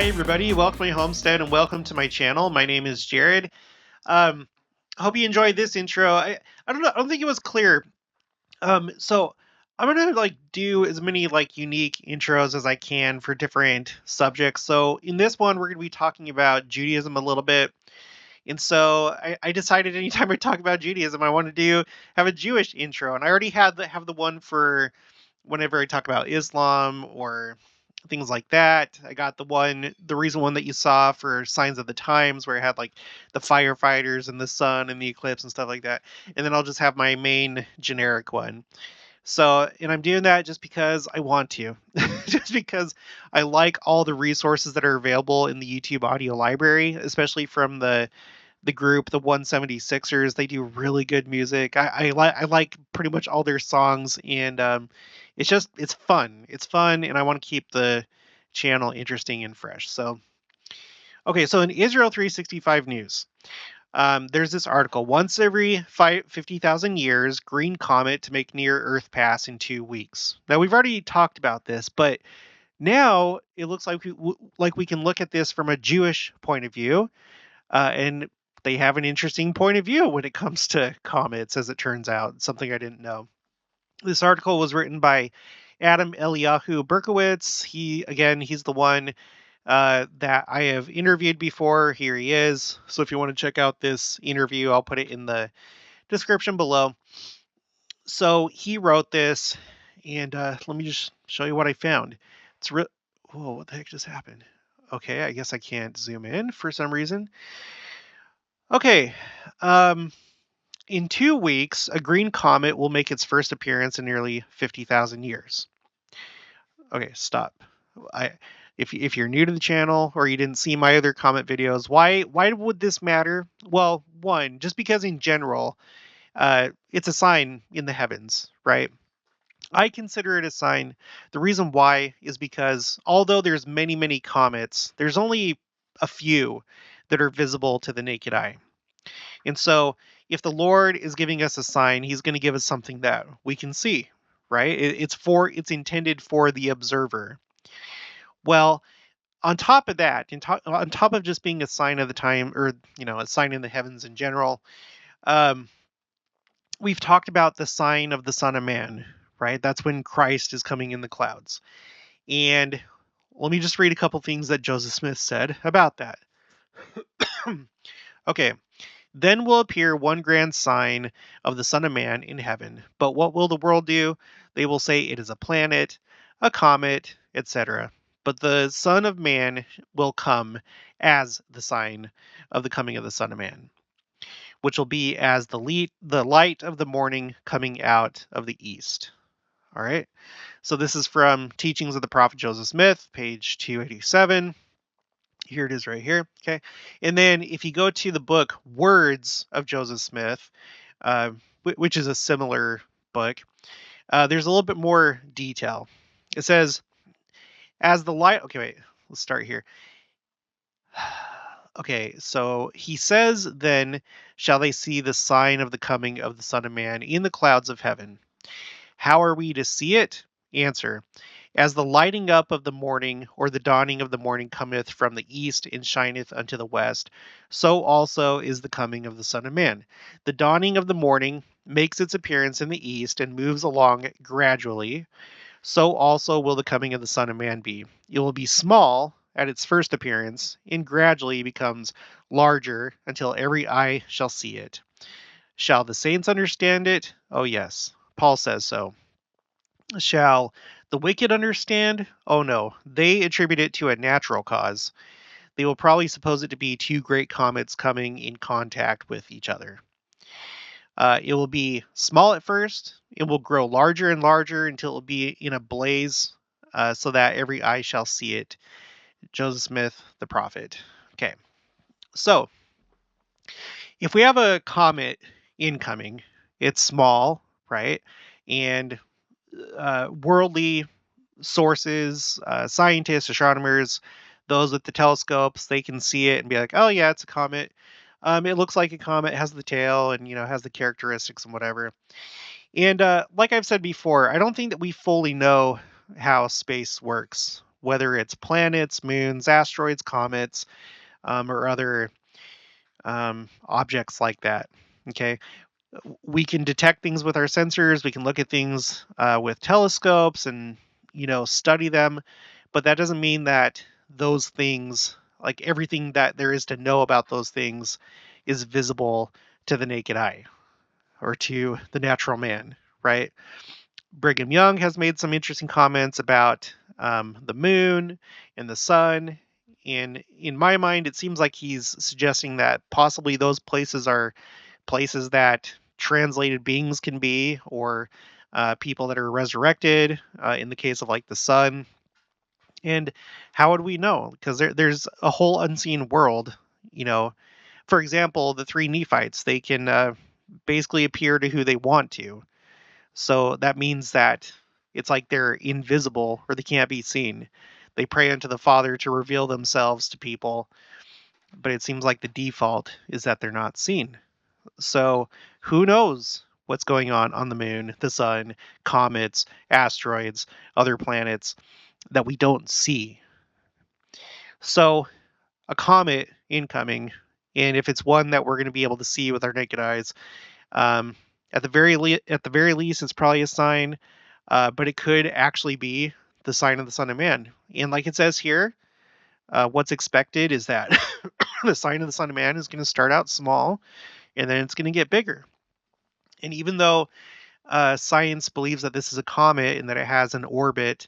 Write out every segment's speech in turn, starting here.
everybody. Welcome to my homestead and welcome to my channel. My name is Jared. I hope you enjoyed this intro. I don't know. I don't think it was clear. So I'm gonna do as many unique intros as I can for different subjects. So in this one, we're gonna be talking about Judaism a little bit. And so I decided anytime I talk about Judaism, I want to have a Jewish intro. And I already have the one for whenever I talk about Islam or things like that. I got the recent one that you saw for Signs of the Times, where I had like the firefighters and the sun and the eclipse and stuff like that. And then I'll just have my main generic one. So, and I'm doing that just because I want to, just because I like all the resources that are available in the YouTube audio library, especially from the group, the 176ers. They do really good music. I like pretty much all their songs, and it's fun. It's fun, and I want to keep the channel interesting and fresh. So, okay, so in Israel 365 News, there's this article: once every 50,000 years, green comet to make near Earth pass in 2 weeks. Now we've already talked about this, but now it looks like we can look at this from a Jewish point of view, and they have an interesting point of view when it comes to comets, as it turns out. Something I didn't know. This article was written by Adam Eliyahu Berkowitz. He's the one that I have interviewed before. Here he is. So if you want to check out this interview, I'll put it in the description below. So he wrote this, and let me just show you what I found. Whoa, what the heck just happened? Okay, I guess I can't zoom in for some reason. Okay. In 2 weeks, a green comet will make its first appearance in nearly 50,000 years. Okay, stop. If you're new to the channel or you didn't see my other comet videos, why would this matter? Well, one, just because in general, it's a sign in the heavens, right? I consider it a sign. The reason why is because although there's many comets, there's only a few that are visible to the naked eye. And so if the Lord is giving us a sign, he's going to give us something that we can see, right? It's intended for the observer. Well, on top of that, on top of just being a sign of the time, or a sign in the heavens in general, um, we've talked about the sign of the Son of Man, right? That's when Christ is coming in the clouds. And let me just read a couple things that Joseph Smith said about that. Okay. Then will appear one grand sign of the Son of Man in heaven. But what will the world do? They will say it is a planet, a comet, etc. But the Son of Man will come as the sign of the coming of the Son of Man, which will be as the light of the morning coming out of the east. All right. So this is from Teachings of the Prophet Joseph Smith, page 287. Here it is right here. Okay. And then if you go to the book Words of Joseph Smith, which is a similar book, there's a little bit more detail. It says, as the light. Okay, wait. Let's start here. Okay, so he says, then shall they see the sign of the coming of the Son of Man in the clouds of heaven. How are we to see it? Answer. As the lighting up of the morning, or the dawning of the morning, cometh from the east and shineth unto the west, so also is the coming of the Son of Man. The dawning of the morning makes its appearance in the east and moves along gradually. So also will the coming of the Son of Man be. It will be small at its first appearance, and gradually becomes larger until every eye shall see it. Shall the saints understand it? Oh yes, Paul says so. Shall the wicked understand? Oh no, they attribute it to a natural cause. They will probably suppose it to be two great comets coming in contact with each other. It will be small at first. It will grow larger and larger until it will be in a blaze, so that every eye shall see it. Joseph Smith, the prophet. Okay, so if we have a comet incoming, it's small, right? And worldly sources, scientists, astronomers, those with the telescopes, they can see it and be like, oh yeah, it's a comet. It looks like a comet, has the tail, and has the characteristics and whatever. And like I've said before, I don't think that we fully know how space works. whether it's planets, moons, asteroids, comets, or other objects like that. Okay, we can detect things with our sensors. We can look at things with telescopes and study them, but that doesn't mean that those things, like everything that there is to know about those things, is visible to the naked eye or to the natural man, right? Brigham Young has made some interesting comments about the moon and the sun. And in my mind, it seems like he's suggesting that possibly those places are places that translated beings can be, or people that are resurrected, in the case of like the sun. And how would we know? Because there's a whole unseen world. You know, for example, the three Nephites, they can basically appear to who they want to. So that means that it's like they're invisible or they can't be seen. They pray unto the Father to reveal themselves to people, but it seems like the default is that they're not seen. So who knows what's going on the moon, the sun, comets, asteroids, other planets that we don't see. So a comet incoming, and if it's one that we're going to be able to see with our naked eyes, um, at the very least, it's probably a sign, but it could actually be the sign of the Son of Man. And like it says here, what's expected is that the sign of the Son of Man is going to start out small, and then it's going to get bigger. And even though science believes that this is a comet and that it has an orbit,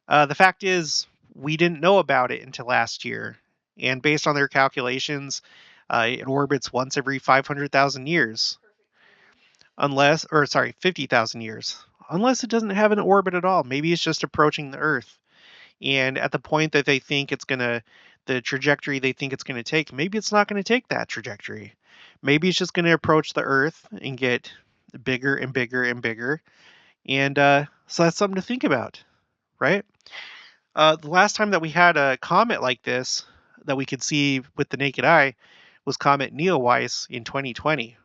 the fact is we didn't know about it until last year. And based on their calculations, it orbits once every 500,000 years. Unless, or sorry, 50,000 years. Unless it doesn't have an orbit at all. Maybe it's just approaching the Earth. And at the point that they think it's going to, the trajectory they think it's going to take, maybe it's not going to take that trajectory. Maybe it's just going to approach the Earth and get bigger and bigger and bigger. And so that's something to think about, right? The last time that we had a comet like this that we could see with the naked eye was Comet Neowise in 2020.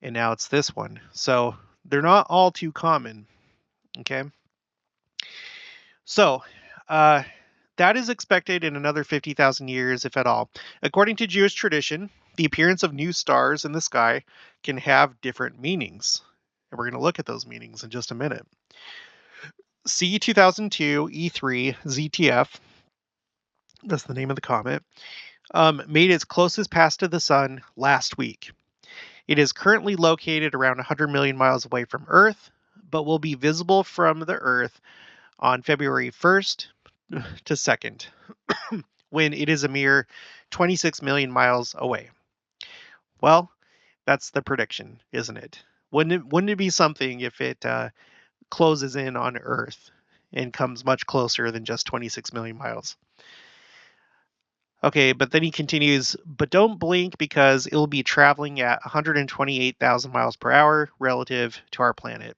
And now it's this one. So they're not all too common. Okay. So that is expected in another 50,000 years, if at all. According to Jewish tradition, the appearance of new stars in the sky can have different meanings. And we're going to look at those meanings in just a minute. C2002 E3 ZTF, that's the name of the comet, made its closest pass to the sun last week. It is currently located around 100 million miles away from Earth, but will be visible from the Earth on February 1st to 2nd, when it is a mere 26 million miles away. Well, that's the prediction, isn't it? Wouldn't it be something if it closes in on Earth and comes much closer than just 26 million miles? Okay, but then he continues, but don't blink because it'll be traveling at 128,000 miles per hour relative to our planet.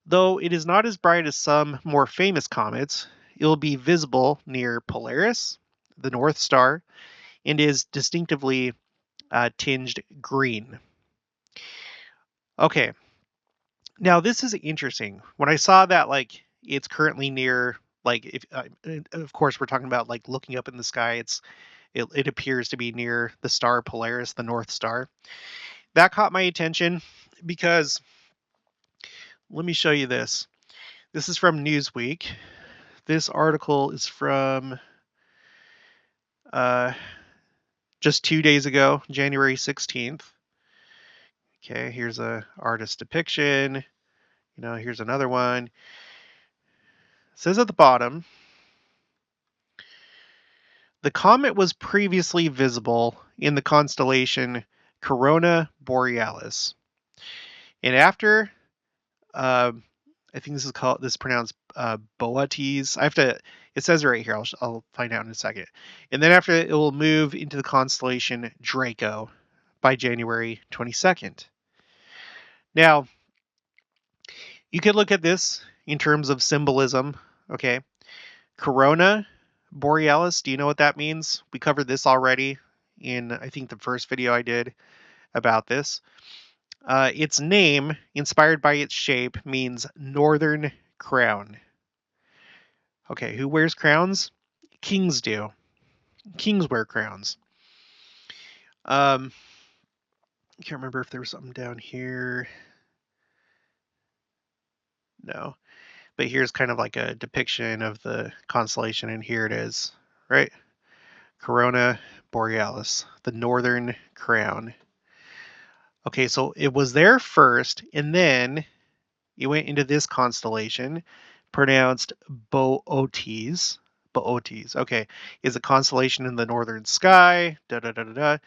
Though it is not as bright as some more famous comets, it will be visible near Polaris, the North Star, and is distinctively tinged green. Okay, now this is interesting. When I saw that, like, it's currently near, like, if of course we're talking about like looking up in the sky, it appears to be near the star Polaris, the North Star. That caught my attention because let me show you this. This is from Newsweek. This article is from just 2 days ago, January 16th. Okay, here's a artist depiction. Here's another one. It says at the bottom, the comet was previously visible in the constellation Corona Borealis. And after, I think this is pronounced Boötes. It says it right here. I'll find out in a second. And then after it will move into the constellation Draco by January 22nd. Now, you could look at this in terms of symbolism. Okay. Corona Borealis, do you know what that means? We covered this already in, I think, the first video I did about this. Its name, inspired by its shape, means northern crown. Okay, who wears crowns? Kings do. Kings wear crowns. I can't remember if there was something down here. No. But here's kind of like a depiction of the constellation, and here it is, right? Corona Borealis, the northern crown. Okay, so it was there first, and then it went into this constellation, pronounced Boötes. Boötes, okay, is a constellation in the northern sky. Da da da da da.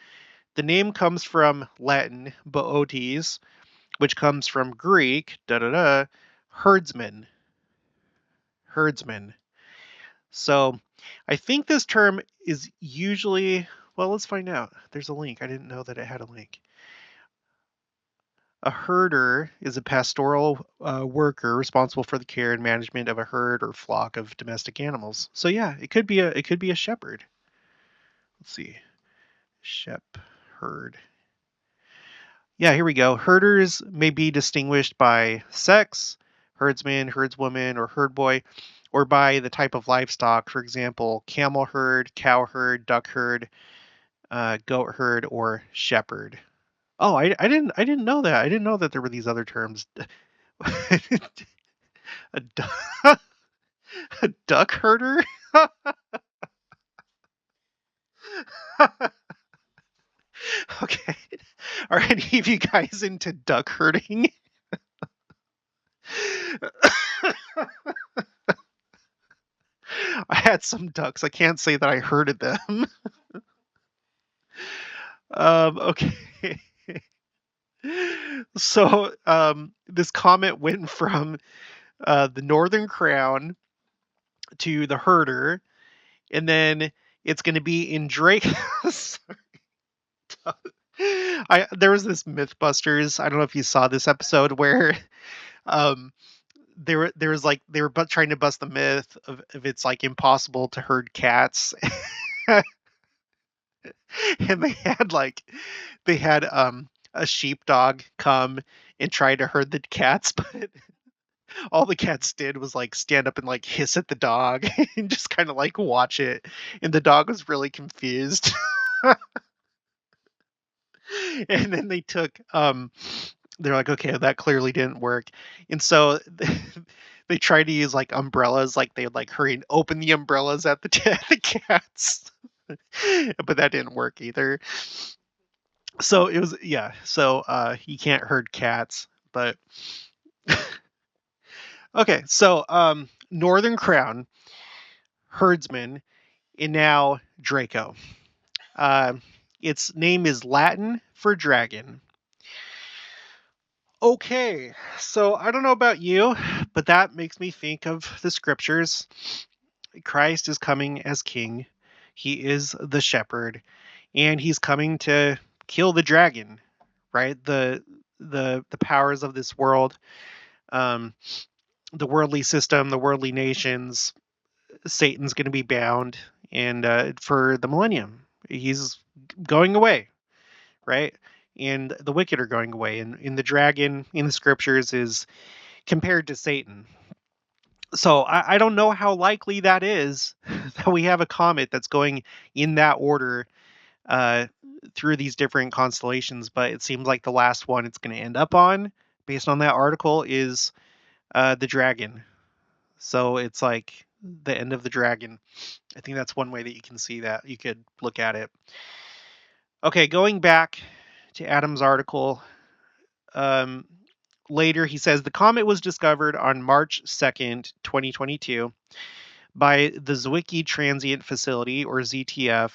The name comes from Latin Boötes, which comes from Greek da da da herdsman. Herdsman. So I think this term is usually, well, let's find out. There's a link. I didn't know that it had a link. A herder is a pastoral worker responsible for the care and management of a herd or flock of domestic animals. So yeah, it could be a shepherd. Let's see, herd. Yeah, here we go. Herders may be distinguished by sex, herdsman, herdswoman, or herdboy, or by the type of livestock. For example, camel herd, cow herd, duck herd, goat herd, or shepherd. Oh, I didn't know that. I didn't know that there were these other terms. a, a duck herder? Okay. Are any of you guys into duck herding? I had some ducks. I can't say that I herded them. Okay. So this comet went from the northern crown to the herder, and then it's going to be in Draco. There was this MythBusters. I don't know if you saw this episode where um there was like they were trying to bust the myth of if it's like impossible to herd cats. And they had a sheepdog come and try to herd the cats, but all the cats did was like stand up and like hiss at the dog and just kind of like watch it, and the dog was really confused. And then they took they're like, okay, that clearly didn't work, and so they tried to use like umbrellas, like they would like hurry and open the umbrellas at the the cats. But that didn't work either. So it was, yeah, so you can't herd cats, but okay, so northern crown, herdsman, and now Draco. Its name is Latin for dragon. Okay, so I don't know about you, but that makes me think of the scriptures. Christ is coming as king. He is the shepherd, and he's coming to kill the dragon, right? The powers of this world, um, the worldly system, the worldly nations. Satan's going to be bound, and for the millennium, he's going away, right? And the wicked are going away, and in the dragon in the scriptures is compared to Satan. So I don't know how likely that is that we have a comet that's going in that order uh, through these different constellations, but it seems like the last one it's going to end up on, based on that article, is the dragon. So it's like the end of the dragon. I think that's one way that you can see that. You could look at it. Okay, going back to Adam's article. Later, he says the comet was discovered on March 2nd, 2022, by the Zwicky Transient Facility, or ZTF,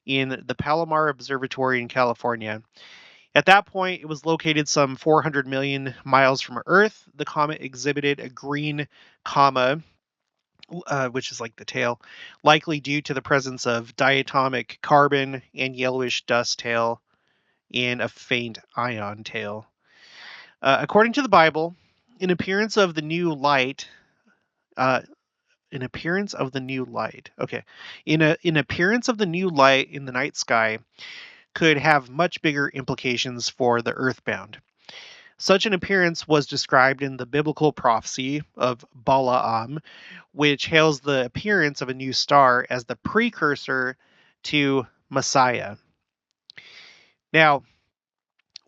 in the Palomar Observatory in California. At that point, it was located some 400 million miles from Earth. The comet exhibited a green comma, which is like the tail, likely due to the presence of diatomic carbon and yellowish dust tail and a faint ion tail. According to the Bible, in appearance of the new light, in appearance of the new light, okay, in appearance of the new light in the night sky could have much bigger implications for the earthbound. Such an appearance was described in the biblical prophecy of Balaam, which hails the appearance of a new star as the precursor to Messiah. Now,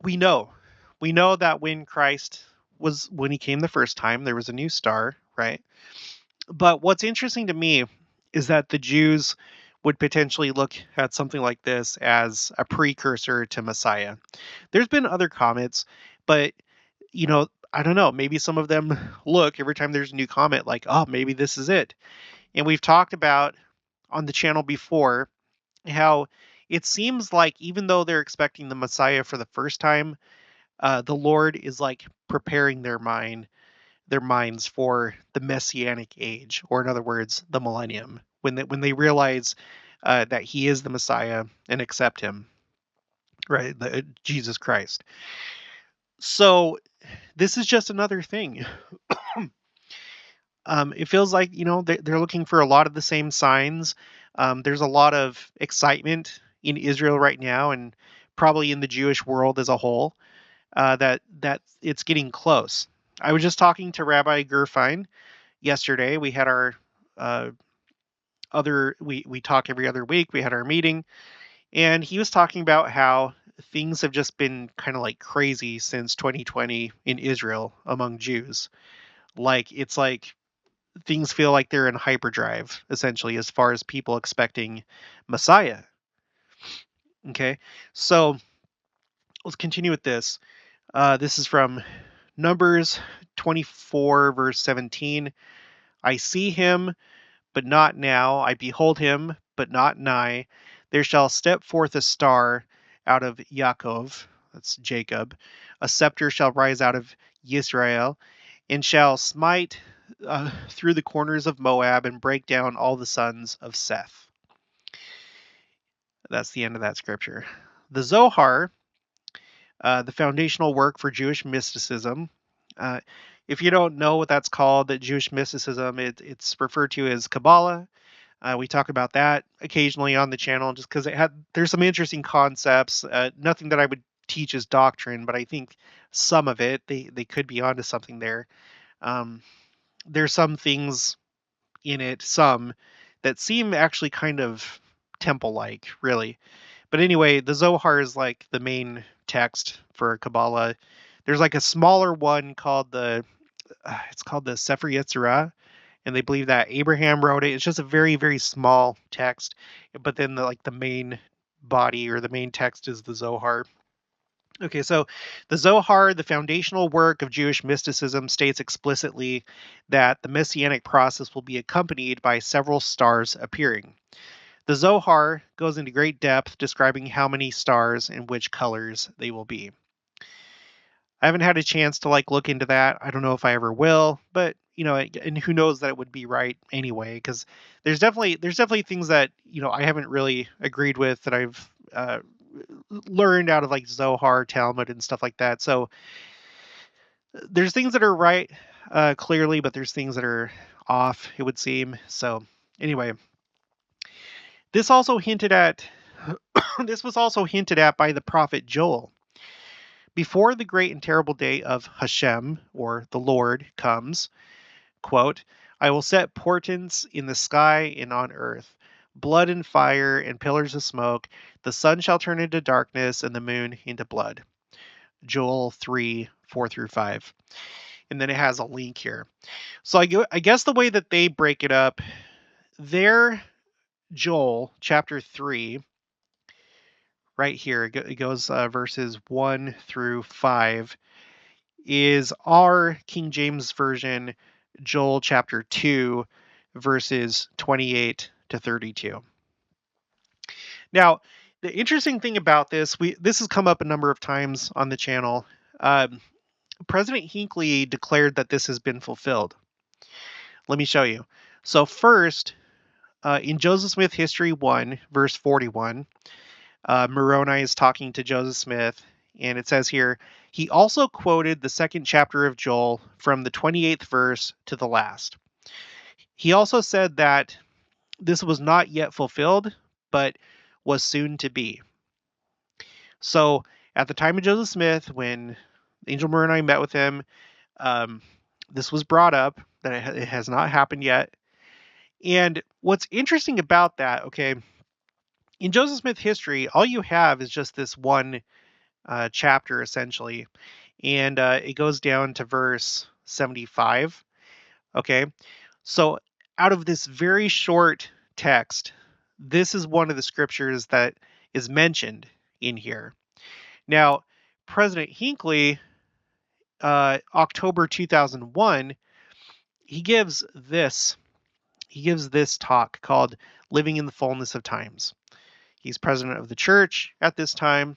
we know that when he came the first time, there was a new star, right? But what's interesting to me is that the Jews would potentially look at something like this as a precursor to Messiah. There's been other comets, but I don't know, maybe some of them look every time there's a new comet like, oh, maybe this is it. And we've talked about on the channel before how it seems like even though they're expecting the Messiah for the first time, the Lord is like preparing their minds for the Messianic age, or in other words, the millennium, when they realize that He is the Messiah and accept Him, right? Jesus Christ. So this is just another thing. It feels like they're looking for a lot of the same signs. There's a lot of excitement in Israel right now, and probably in the Jewish world as a whole, that it's getting close. I was just talking to Rabbi Gerfine yesterday. We had our we talk every other week. We had our meeting, and he was talking about how things have just been kind of like crazy since 2020 in Israel among Jews. It's like things feel like they're in hyperdrive, essentially, as far as people expecting Messiah. Okay, so let's continue with this. This is from Numbers 24, verse 17. I see him, but not now. I behold him, but not nigh. There shall step forth a star out of Yaakov, that's Jacob. A scepter shall rise out of Yisrael, and shall smite through the corners of Moab and break down all the sons of Seth. That's the end of that scripture. The Zohar, the foundational work for Jewish mysticism. If you don't know what that's called, that Jewish mysticism, it's referred to as Kabbalah. We talk about that occasionally on the channel, just because there's some interesting concepts. Nothing that I would teach as doctrine, but I think some of it they could be onto something there. There's some things in it, some that seem actually kind of temple-like, really. But anyway, the Zohar is like the main text for Kabbalah. There's like a smaller one called it's called the Sefer Yetzirah, and they believe that Abraham wrote it. It's just a very, very small text, but then the main body or the main text is the Zohar. Okay, so the Zohar, the foundational work of Jewish mysticism, states explicitly that the Messianic process will be accompanied by several stars appearing. The Zohar goes into great depth describing how many stars and which colors they will be. I haven't had a chance to look into that. I don't know if I ever will, but and who knows that it would be right anyway, because there's definitely things that I haven't really agreed with, that I've learned out of Zohar, Talmud, and stuff like that. So there's things that are right, clearly, but there's things that are off, it would seem. So anyway, this was also hinted at by the prophet Joel. Before the great and terrible day of Hashem, or the Lord, comes, quote, I will set portents in the sky and on earth, blood and fire and pillars of smoke. The sun shall turn into darkness and the moon into blood. Joel 3, 4 through 5. And then it has a link here. So I guess the way that they break it up, there, Joel chapter 3, right here, it goes verses 1 through 5, is our King James Version, Joel chapter 2, verses 28 to 32. Now, the interesting thing about this has come up a number of times on the channel. President Hinckley declared that this has been fulfilled. Let me show you. So first, in Joseph Smith History 1, verse 41, Moroni is talking to Joseph Smith, and it says here, he also quoted the second chapter of Joel from the 28th verse to the last. He also said that this was not yet fulfilled, but was soon to be. So at the time of Joseph Smith, when Angel Moroni met with him. Um, this was brought up that it has not happened yet. And what's interesting about that, okay, in Joseph Smith history, all you have is just this one chapter essentially, and it goes down to verse 75. Okay, so out of this very short text, this is one of the scriptures that is mentioned in here. Now, President Hinckley, October 2001, he gives this talk called "Living in the Fullness of Times." He's president of the church at this time,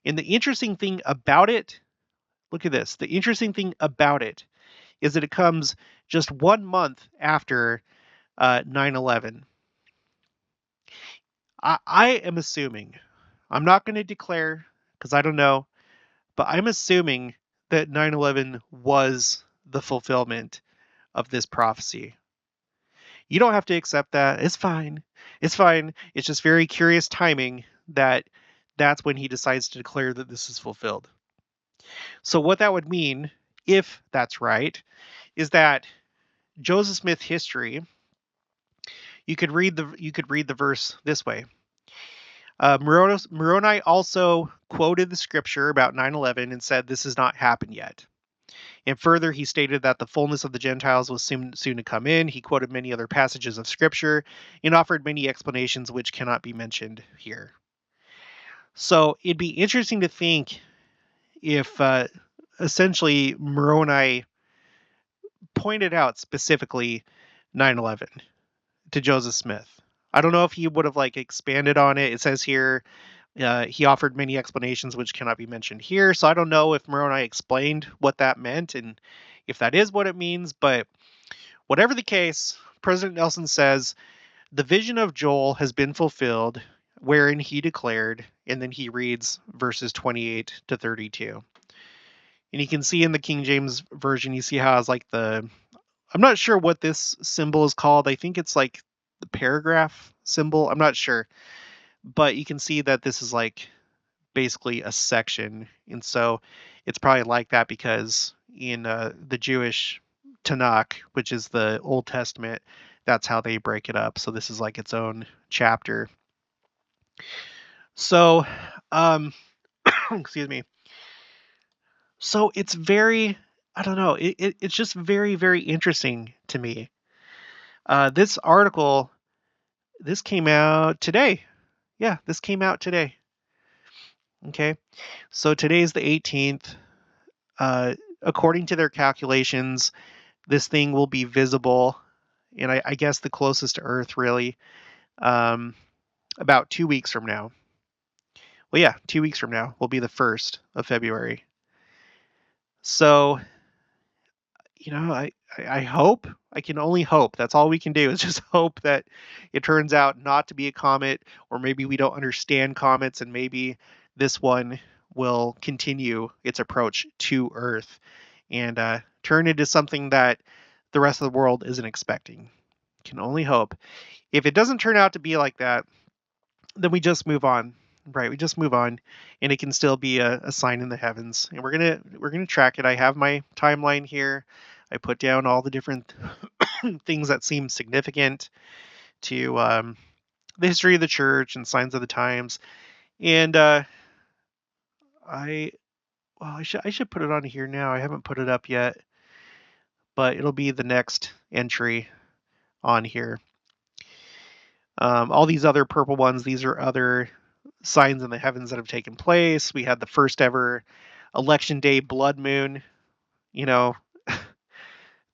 and the interesting thing about it, look at this. The interesting thing about it is that it comes just 1 month after 9/11. I am assuming, I'm not going to declare because I don't know, but I'm assuming that 9/11 was the fulfillment of this prophecy. You don't have to accept that. It's fine. It's fine. It's just very curious timing that that's when he decides to declare that this is fulfilled. So what that would mean, if that's right, is that Joseph Smith history, you could read the verse this way. Moroni also quoted the scripture about 9/11 and said this has not happened yet. And further, he stated that the fullness of the Gentiles was soon to come in. He quoted many other passages of scripture and offered many explanations which cannot be mentioned here. So it'd be interesting to think if essentially Moroni pointed out specifically 9/11 to Joseph Smith. I don't know if he would have like expanded on it. It says here he offered many explanations which cannot be mentioned here. So I don't know if Moroni explained what that meant and if that is what it means. But whatever the case, President Nelson says the vision of Joel has been fulfilled, wherein he declared, and then he reads verses 28 to 32. And you can see in the King James Version, you see how it's like I'm not sure what this symbol is called. I think it's like the paragraph symbol. I'm not sure. But you can see that this is like basically a section. And so it's probably like that because in the Jewish Tanakh, which is the Old Testament, that's how they break it up. So this is like its own chapter. So, excuse me. So it's very, I don't know, it's just very, very interesting to me. This article, this came out today. Yeah, this came out today. Okay. So today's the 18th. According to their calculations, this thing will be visible, and I guess the closest to Earth, really, about 2 weeks from now. Well, yeah, 2 weeks from now will be the 1st of February. So, I hope, I can only hope. That's all we can do is just hope that it turns out not to be a comet, or maybe we don't understand comets, and maybe this one will continue its approach to Earth and turn into something that the rest of the world isn't expecting. Can only hope. If it doesn't turn out to be like that, then we just move on. Right, we just move on, and it can still be a sign in the heavens, and we're gonna track it. I have my timeline here. I put down all the different things that seem significant to the history of the church and signs of the times, and I I should put it on here now. I haven't put it up yet, but it'll be the next entry on here. All these other purple ones, these are other signs in the heavens that have taken place. We had the first ever election day blood moon. You know,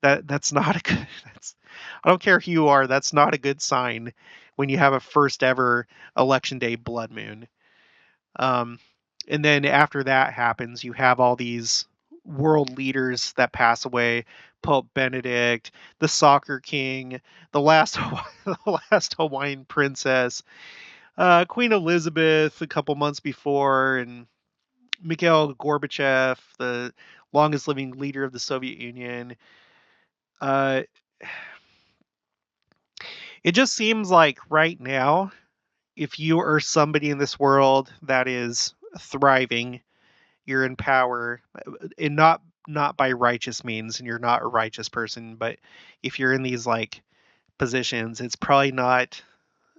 that's not a good. I don't care who you are. That's not a good sign when you have a first ever election day blood moon. Um, and then after that happens, you have all these world leaders that pass away. Pope Benedict, the soccer king, the last the last Hawaiian princess, Queen Elizabeth a couple months before, and Mikhail Gorbachev, the longest living leader of the Soviet Union. Uh, it just seems like right now, if you are somebody in this world that is thriving, you're in power, and not by righteous means, and you're not a righteous person, but if you're in these like positions, it's probably not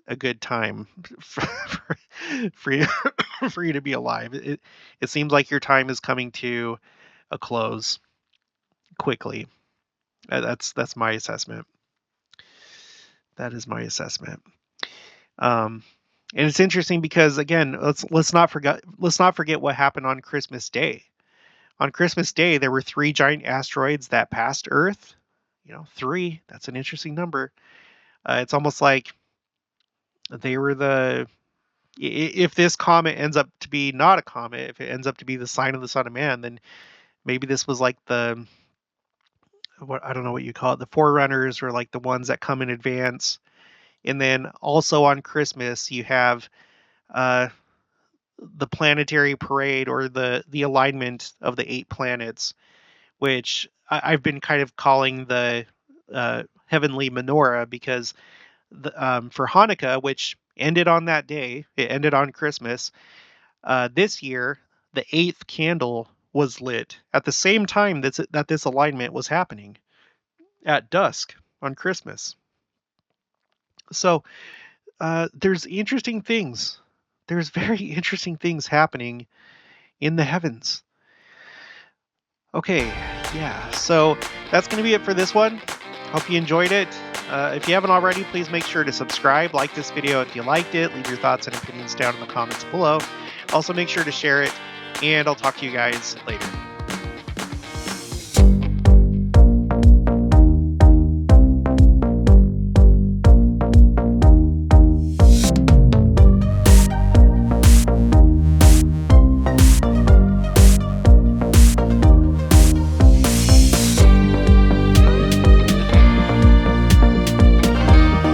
a good time for you for you to be alive. It seems like your time is coming to a close quickly. That's my assessment. That is my assessment. And it's interesting because again, let's not forget what happened on Christmas Day. On Christmas Day, there were 3 giant asteroids that passed Earth. 3. That's an interesting number. It's almost like they were if this comet ends up to be not a comet, if it ends up to be the sign of the Son of Man, then maybe this was like what I don't know what you call it, the forerunners, or like the ones that come in advance. And then also on Christmas, you have the planetary parade, or the alignment of the 8 planets, which I've been kind of calling the heavenly menorah, because for Hanukkah, which ended on that day, it ended on Christmas. This year, the 8th candle was lit at the same time that this alignment was happening, at dusk on Christmas. So there's interesting things. There's very interesting things happening in the heavens. Okay, yeah, so that's going to be it for this one. Hope you enjoyed it. If you haven't already, please make sure to subscribe, like this video if you liked it, leave your thoughts and opinions down in the comments below. Also, make sure to share it, and I'll talk to you guys later.